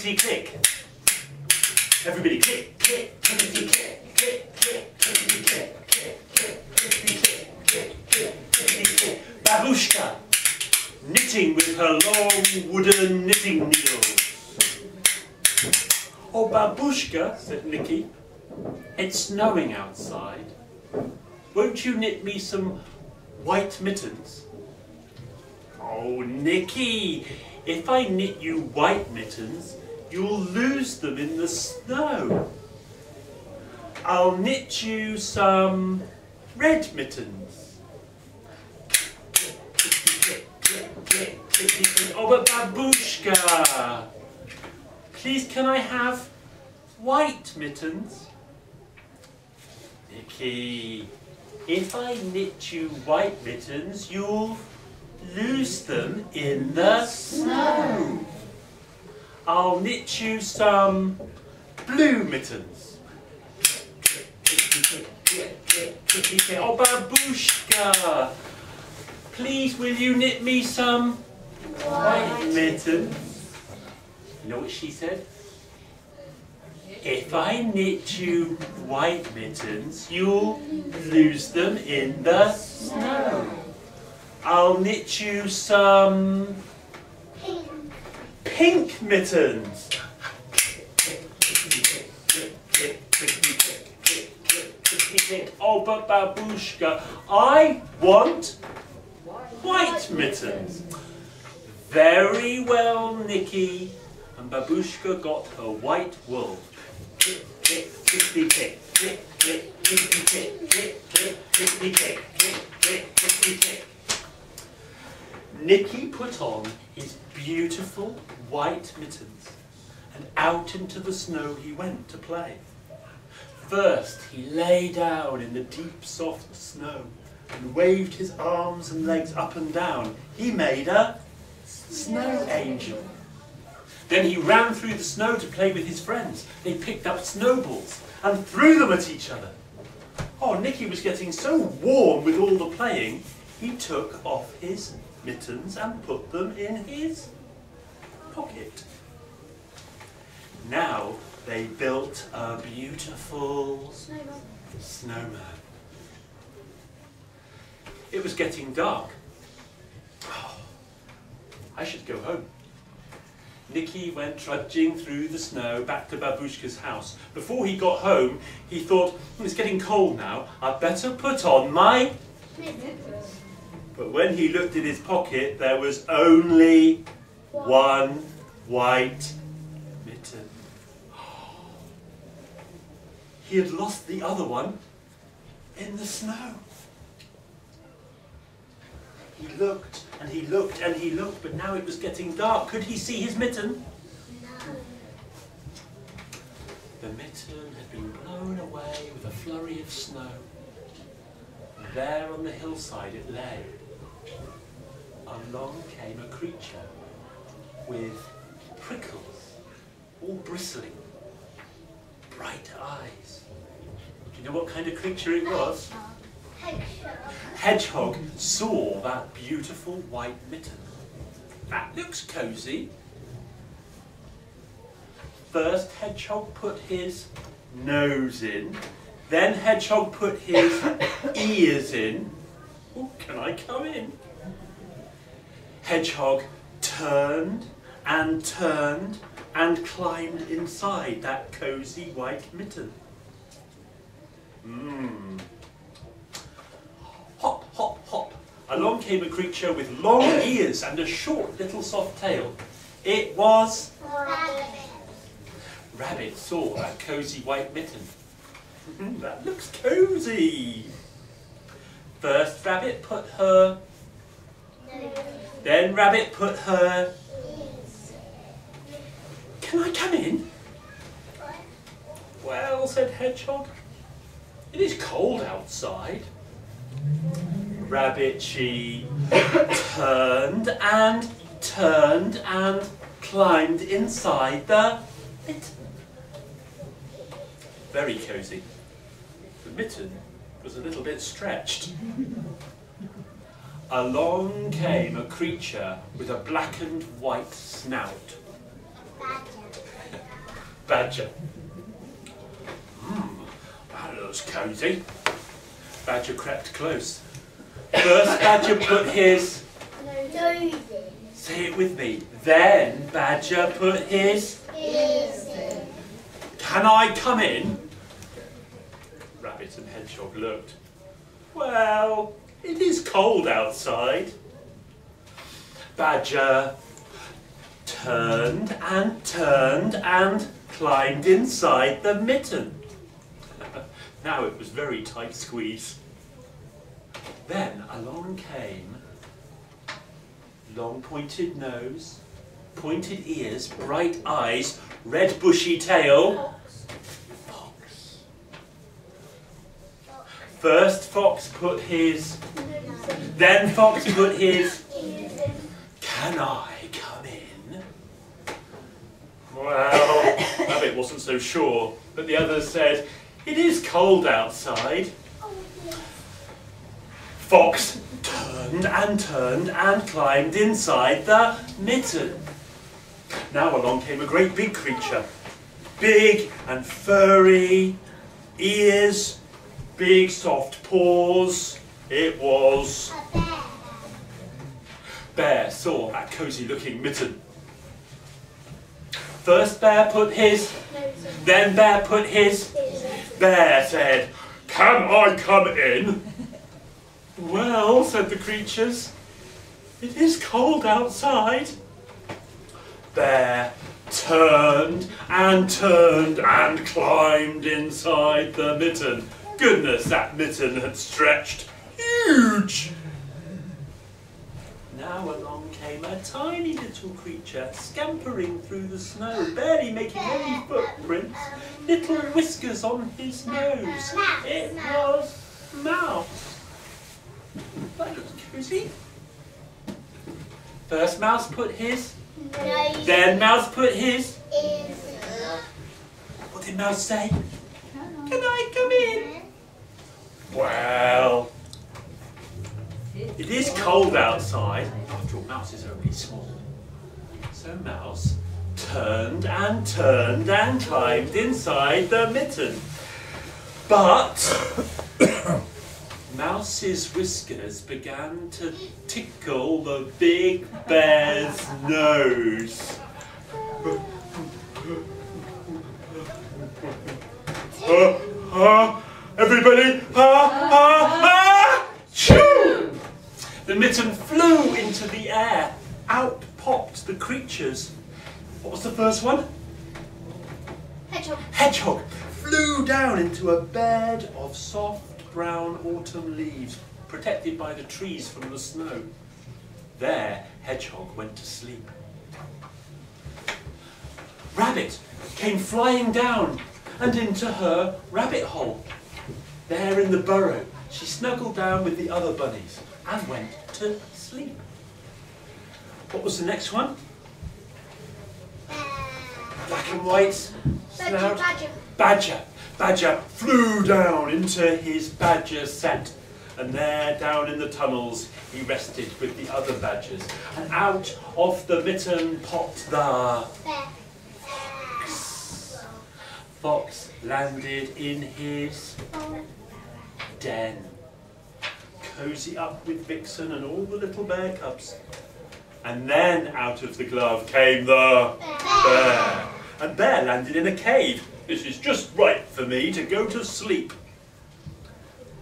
clickety click. Everybody click, click, clickety click, click, click, clickety click, click, click, clickety click, click, click, clickety click. Babushka, knitting with her long wooden knitting needles. Oh, Babushka, said Nicky, it's snowing outside. Won't you knit me some white mittens? Oh, Nicky, if I knit you white mittens, you'll lose them in the snow. I'll knit you some red mittens. Oh, but Babushka, please can I have white mittens? Nicky, if I knit you white mittens, you'll lose them in the snow. I'll knit you some blue mittens. Oh, Babushka, please will you knit me some white mittens? You know what she said? If I knit you white mittens, you'll lose them in the snow. I'll knit you some pink mittens. Oh, but Babushka, I want white mittens. Very well, Nicky. And Babushka got her white wool. Nicky put on his beautiful white mittens and out into the snow he went to play. First he lay down in the deep soft snow and waved his arms and legs up and down. He made a snow angel. Then he ran through the snow to play with his friends. They picked up snowballs and threw them at each other. Oh, Nicky was getting so warm with all the playing, he took off his mittens and put them in his pocket. Now they built a beautiful snowman. It was getting dark. Oh, I should go home. Nicky went trudging through the snow back to Babushka's house. Before he got home, he thought, it's getting cold now, I'd better put on my mittens. But when he looked in his pocket, there was only one white mitten. He had lost the other one in the snow. He looked and he looked and he looked, but now it was getting dark. Could he see his mitten? No. The mitten had been blown away with a flurry of snow. There on the hillside it lay. Along came a creature with prickles, all bristling, bright eyes. Do you know what kind of creature it was? Hedgehog saw that beautiful white mitten. That looks cosy. First Hedgehog put his nose in, then Hedgehog put his ears in. Oh, can I come in? Hedgehog turned and climbed inside that cosy white mitten. Hop, hop, hop. Along came a creature with long ears and a short little soft tail. It was Rabbit. Rabbit saw that cosy white mitten. That looks cosy. First Rabbit put her... Then Rabbit put her... Can I come in? Well, said Hedgehog, it is cold outside. Rabbit, she turned and climbed inside the mitten. Very cosy. The mitten was a little bit stretched. Along came a creature with a black and white snout. Badger. That looks cosy. Badger crept close. First Badger put his... Say it with me. Then Badger put his... Can I come in? Rabbit and Hedgehog looked. Well, it is cold outside. Badger turned and climbed inside the mitten. Now it was very tight squeeze. Then along came long pointed nose, pointed ears, bright eyes, red bushy tail. Fox. First Fox put his, then Fox put his. Can I come in? Well, Rabbit wasn't so sure, but the others said, it is cold outside. Fox turned and climbed inside the mitten. Now along came a great big creature. Big and furry, ears, big soft paws. It was... Bear saw that cosy looking mitten. First Bear put his, then Bear put his. Bear said, can I come in? Well, said the creatures, it is cold outside. Bear turned and climbed inside the mitten. Goodness, that mitten had stretched huge. Now along came a tiny little creature, scampering through the snow, barely making any footprints, little whiskers on his nose. It was Mouse. That looks cosy. First Mouse put his, then Mouse put his. What did Mouse say? Can I come in? Well, it is cold outside. After all, Mouse is only small. So Mouse turned and climbed inside the mitten. But Mouse's whiskers began to tickle the big bear's nose. Everybody, Choo! The mitten flew into the air. Out popped the creatures. What was the first one? Hedgehog. Hedgehog flew down into a bed of soft brown autumn leaves, protected by the trees from the snow. There, Hedgehog went to sleep. Rabbit came flying down and into her rabbit hole. There in the burrow, she snuggled down with the other bunnies and went to sleep. What was the next one? Black and white snout. Badger. Badger flew down into his badger set, and there down in the tunnels he rested with the other badgers. And out of the mitten popped the fox. Fox landed in his den, cosy up with Vixen and all the little bear cubs. And then out of the glove came the bear. And Bear landed in a cave. This is just right for me to go to sleep.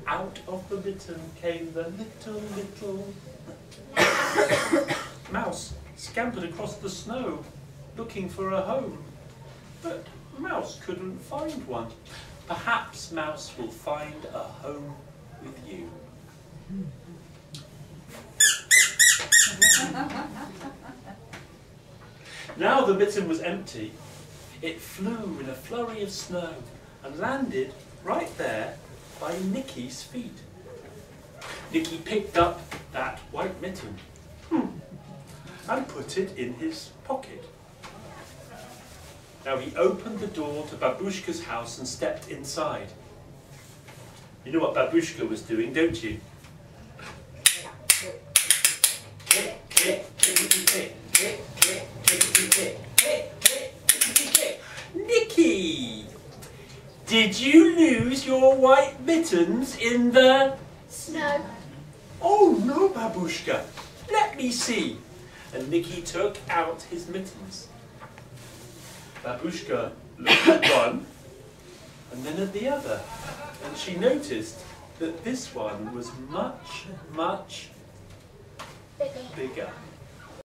Out of the mitten came the little Mouse, scampered across the snow, looking for a home. But Mouse couldn't find one. Perhaps Mouse will find a home with you. Now the mitten was empty. It flew in a flurry of snow and landed right there by Nicky's feet. Nicky picked up that white mitten and put it in his pocket. Now he opened the door to Babushka's house and stepped inside. You know what Babushka was doing, don't you? Click, click, clickety, click, click, click, clickety, click, click, click, clickety, click. Nicky lose your white mittens in the... Snow. Oh no, Babushka, let me see. And Nicky took out his mittens. Babushka looked at one and then at the other, and she noticed that this one was much, much Bigger. bigger.